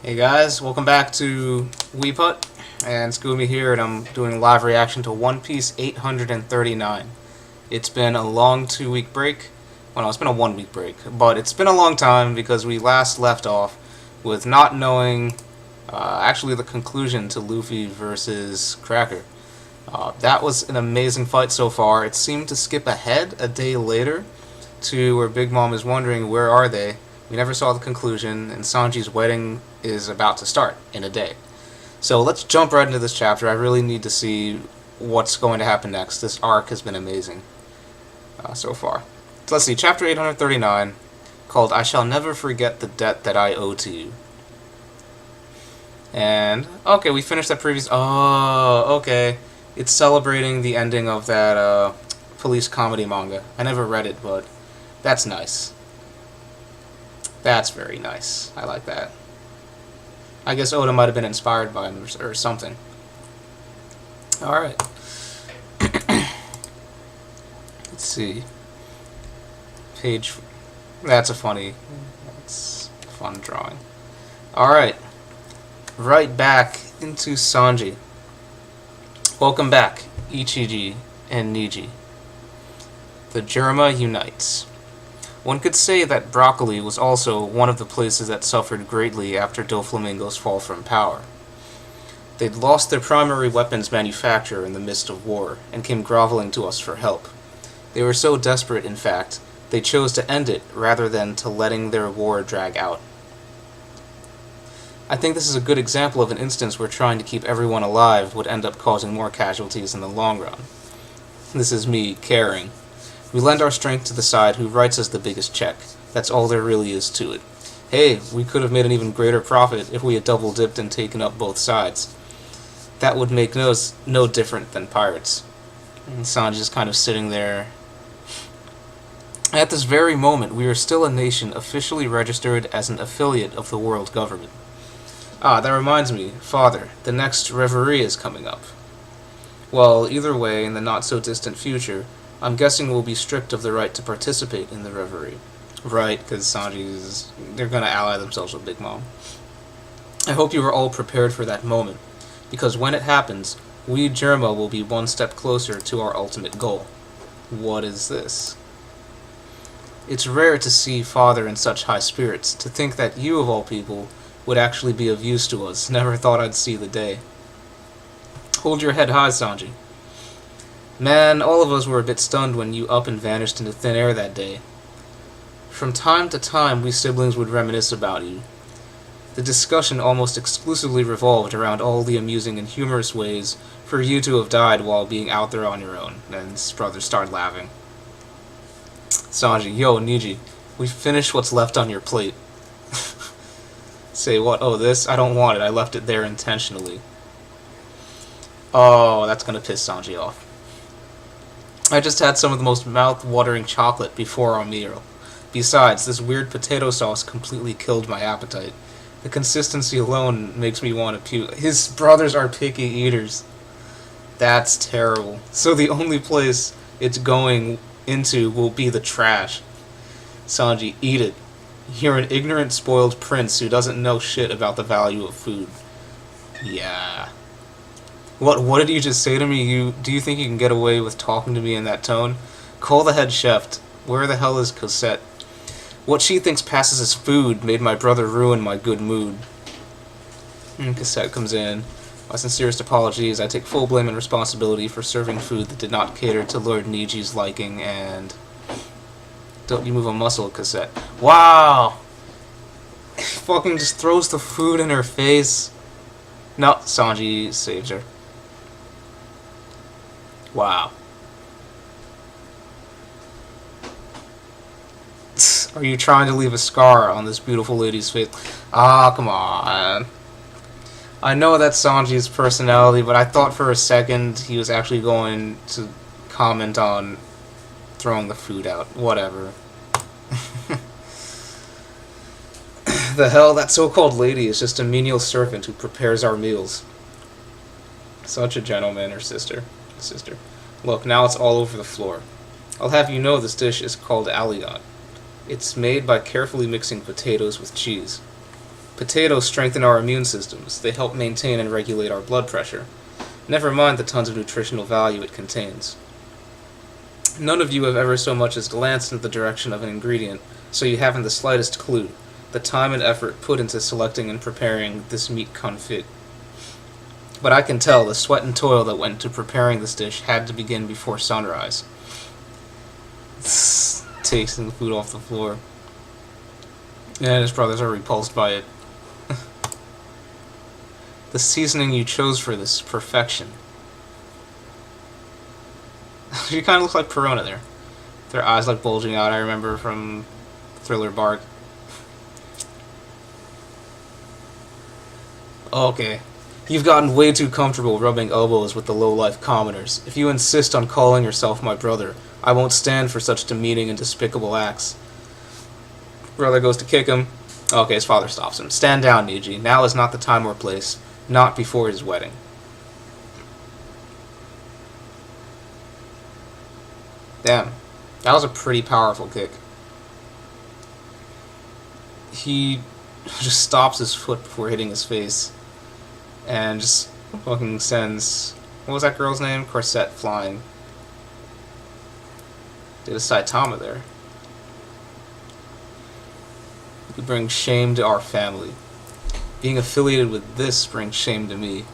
Hey guys, welcome back to WePut, and Scooby here, and I'm doing a live reaction to One Piece 839. It's been a long 2-week break. Well, no, it's been a 1-week break, but it's been a long time because we last left off with not knowing actually the conclusion to Luffy versus Cracker. That was an amazing fight so far. It seemed to skip ahead a day later to where Big Mom is wondering where are they. We never saw the conclusion, and Sanji's wedding is about to start in a day. So let's jump right into this chapter. I really need to see what's going to happen next. This arc has been amazing so far. So let's see, chapter 839, called I Shall Never Forget the Debt That I Owe to You. And, okay, we finished that previous... Oh, okay. It's celebrating the ending of that police comedy manga. I never read it, but that's nice. That's very nice. I like that. I guess Oda might have been inspired by him or something. Alright. Let's see. Page... That's a fun drawing. Alright. Right back into Sanji. Welcome back, Ichiji and Niji. The Germa unites. One could say that Broccoli was also one of the places that suffered greatly after Doflamingo's fall from power. They'd lost their primary weapons manufacturer in the midst of war, and came groveling to us for help. They were so desperate, in fact, they chose to end it rather than to letting their war drag out. I think this is a good example of an instance where trying to keep everyone alive would end up causing more casualties in the long run. This is me caring. We lend our strength to the side who writes us the biggest check. That's all there really is to it. Hey, we could have made an even greater profit if we had double-dipped and taken up both sides. That would make no different than pirates. And Sanji's kind of sitting there. At this very moment, we are still a nation officially registered as an affiliate of the world government. Ah, that reminds me, Father, the next Reverie is coming up. Well, either way, in the not-so-distant future, I'm guessing we'll be stripped of the right to participate in the Reverie. Right, because they're going to ally themselves with Big Mom. I hope you are all prepared for that moment, because when it happens, we Germa will be one step closer to our ultimate goal. What is this? It's rare to see Father in such high spirits. To think that you, of all people, would actually be of use to us. Never thought I'd see the day. Hold your head high, Sanji. Man, all of us were a bit stunned when you up and vanished into thin air that day. From time to time, we siblings would reminisce about you. The discussion almost exclusively revolved around all the amusing and humorous ways for you to have died while being out there on your own. And his brothers started laughing. Sanji, yo, Niji, we finished what's left on your plate. Say what? Oh, this? I don't want it. I left it there intentionally. Oh, that's gonna piss Sanji off. I just had some of the most mouth-watering chocolate before our meal. Besides, this weird potato sauce completely killed my appetite. The consistency alone makes me want to puke. His brothers are picky eaters. That's terrible. So the only place it's going into will be the trash. Sanji, eat it. You're an ignorant, spoiled prince who doesn't know shit about the value of food. Yeah. What did you just say to me? Do you think you can get away with talking to me in that tone? Call the head chef. Where the hell is Cosette? What she thinks passes as food made my brother ruin my good mood. Cosette comes in. My sincerest apologies. I take full blame and responsibility for serving food that did not cater to Lord Niji's liking, and... Don't you move a muscle, Cosette. Wow! Fucking just throws the food in her face. No, Sanji saves her. Wow. Are you trying to leave a scar on this beautiful lady's face? Ah, come on. I know that's Sanji's personality, but I thought for a second he was actually going to comment on throwing the food out. Whatever. The hell, that so-called lady is just a menial servant who prepares our meals. Such a gentleman, her sister. Look, now it's all over the floor. I'll have you know this dish is called alliot. It's made by carefully mixing potatoes with cheese. Potatoes strengthen our immune systems. They help maintain and regulate our blood pressure. Never mind the tons of nutritional value it contains. None of you have ever so much as glanced in the direction of an ingredient, so you haven't the slightest clue the time and effort put into selecting and preparing this meat confit. But I can tell the sweat and toil that went into preparing this dish had to begin before sunrise. Tasting the food off the floor. And his brothers are repulsed by it. The seasoning you chose for this is perfection. She kind of looks like Perona there. Their eyes like bulging out, I remember from Thriller Bark. Okay. You've gotten way too comfortable rubbing elbows with the low-life commoners. If you insist on calling yourself my brother, I won't stand for such demeaning and despicable acts. Brother goes to kick him. Okay, his father stops him. Stand down, Niji. Now is not the time or place. Not before his wedding. Damn. That was a pretty powerful kick. He just stops his foot before hitting his face. And just fucking sends... What was that girl's name? Corset flying. Did a Saitama there. You bring shame to our family. Being affiliated with this brings shame to me.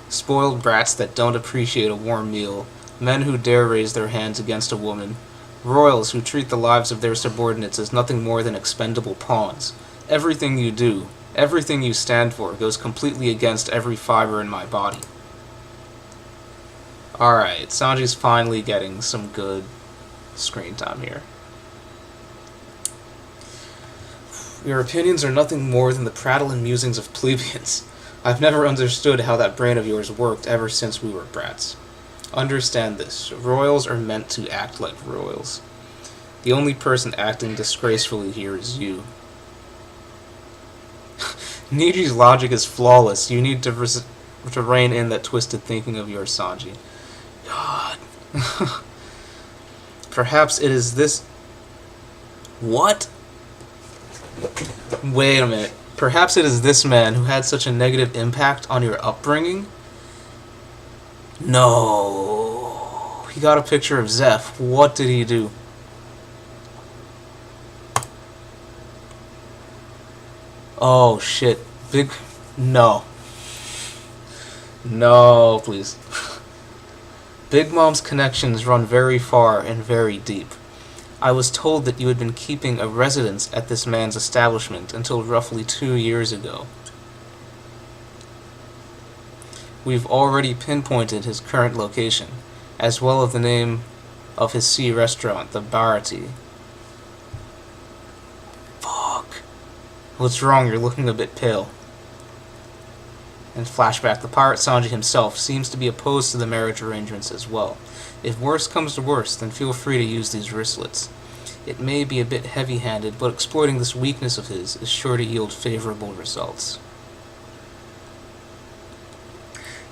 Spoiled brats that don't appreciate a warm meal. Men who dare raise their hands against a woman. Royals who treat the lives of their subordinates as nothing more than expendable pawns. Everything you do, everything you stand for, goes completely against every fiber in my body. Alright, Sanji's finally getting some good screen time here. Your opinions are nothing more than the prattle and musings of plebeians. I've never understood how that brain of yours worked ever since we were brats. Understand this. Royals are meant to act like royals. The only person acting disgracefully here is you. Niji's logic is flawless. You need to rein in that twisted thinking of yours, Sanji. God. Perhaps it is this... What? Wait a minute. Perhaps it is this man who had such a negative impact on your upbringing? No. He got a picture of Zeph. What did he do? Oh, shit. Big... No. No, please. Big Mom's connections run very far and very deep. I was told that you had been keeping a residence at this man's establishment until roughly 2 years ago. We've already pinpointed his current location, as well as the name of his sea restaurant, the Bharati. Fuck. What's wrong? You're looking a bit pale. And flashback, the pirate Sanji himself seems to be opposed to the marriage arrangements as well. If worse comes to worse, then feel free to use these wristlets. It may be a bit heavy-handed, but exploiting this weakness of his is sure to yield favorable results.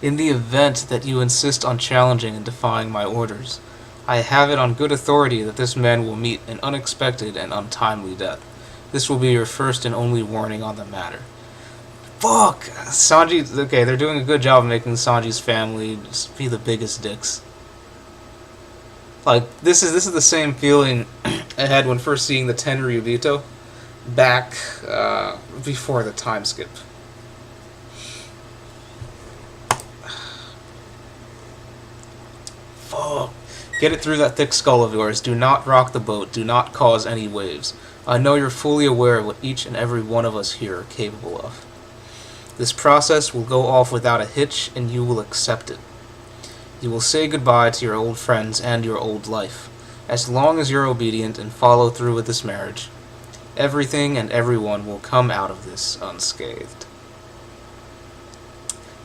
In the event that you insist on challenging and defying my orders, I have it on good authority that this man will meet an unexpected and untimely death. This will be your first and only warning on the matter. Fuck! Sanji... Okay, they're doing a good job of making Sanji's family just be the biggest dicks. Like, this is the same feeling I had when first seeing the Tenryubito back before the time skip. Fuck. Get it through that thick skull of yours. Do not rock the boat. Do not cause any waves. I know you're fully aware of what each and every one of us here are capable of. This process will go off without a hitch, and you will accept it. You will say goodbye to your old friends and your old life. As long as you're obedient and follow through with this marriage, everything and everyone will come out of this unscathed.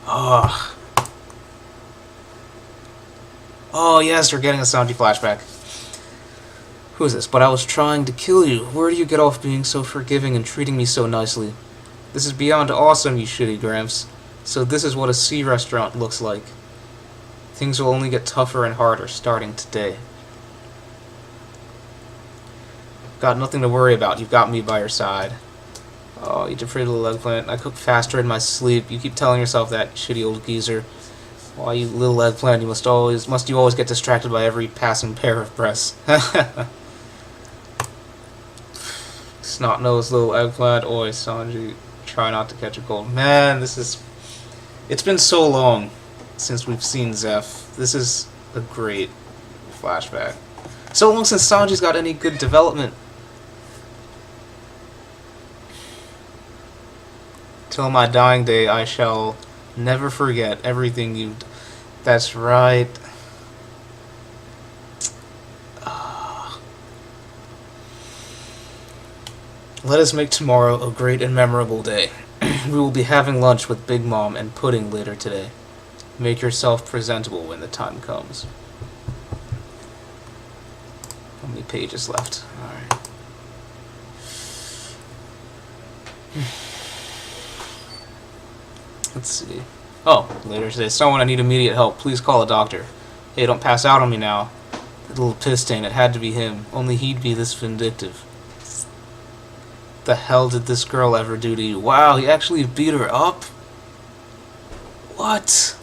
Ah. Oh yes, we're getting a Sanji flashback. Who is this? But I was trying to kill you. Where do you get off being so forgiving and treating me so nicely? This is beyond awesome, you shitty Gramps. So this is what a sea restaurant looks like. Things will only get tougher and harder starting today. Got nothing to worry about. You've got me by your side. Oh, eat a pretty little eggplant. I cook faster in my sleep. You keep telling yourself that, shitty old geezer. Why, you little eggplant, you must you always get distracted by every passing pair of breasts. Snot-nosed little eggplant. Oi, Sanji, try not to catch a cold. Man, it's been so long since we've seen Zeph. This is a great flashback. So long since Sanji's got any good development. Till my dying day, I shall never forget everything you've... That's right. Let us make tomorrow a great and memorable day. We will be having lunch with Big Mom and pudding later today. Make yourself presentable when the time comes. How many pages left? Alright. Let's see. Oh, later today. Someone, I need immediate help. Please call a doctor. Hey, don't pass out on me now. That little piss stain, it had to be him. Only he'd be this vindictive. The hell did this girl ever do to you? Wow, he actually beat her up? What?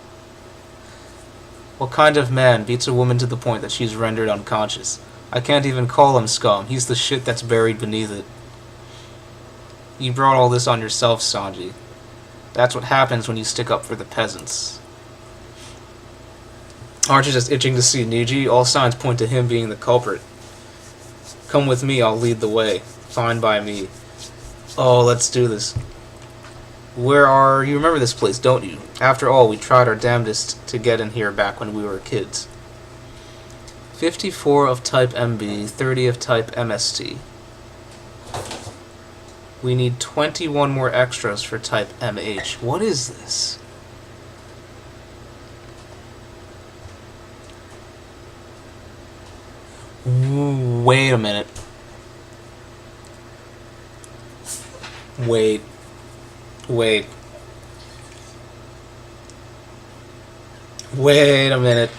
What kind of man beats a woman to the point that she's rendered unconscious? I can't even call him scum. He's the shit that's buried beneath it. You brought all this on yourself, Sanji. That's what happens when you stick up for the peasants. Aren't you just itching to see Niji? All signs point to him being the culprit. Come with me, I'll lead the way. Fine by me. Oh, let's do this. Where are... You remember this place, don't you? After all, we tried our damnedest to get in here back when we were kids. 54 of type MB, 30 of type MST. We need 21 more extras for type MH. What is this? Wait a minute. Wait. Wait a minute.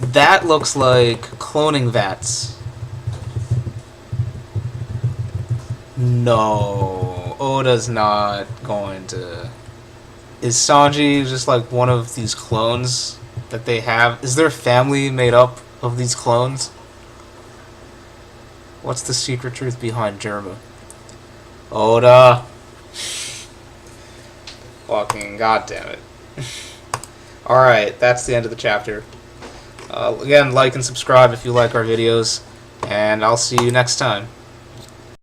That looks like cloning vats. No, Oda's not going to... Is Sanji just like one of these clones that they have? Is their family made up of these clones? What's the secret truth behind Germa? Oda! Fucking goddammit. Alright, that's the end of the chapter. Again, like and subscribe if you like our videos, and I'll see you next time.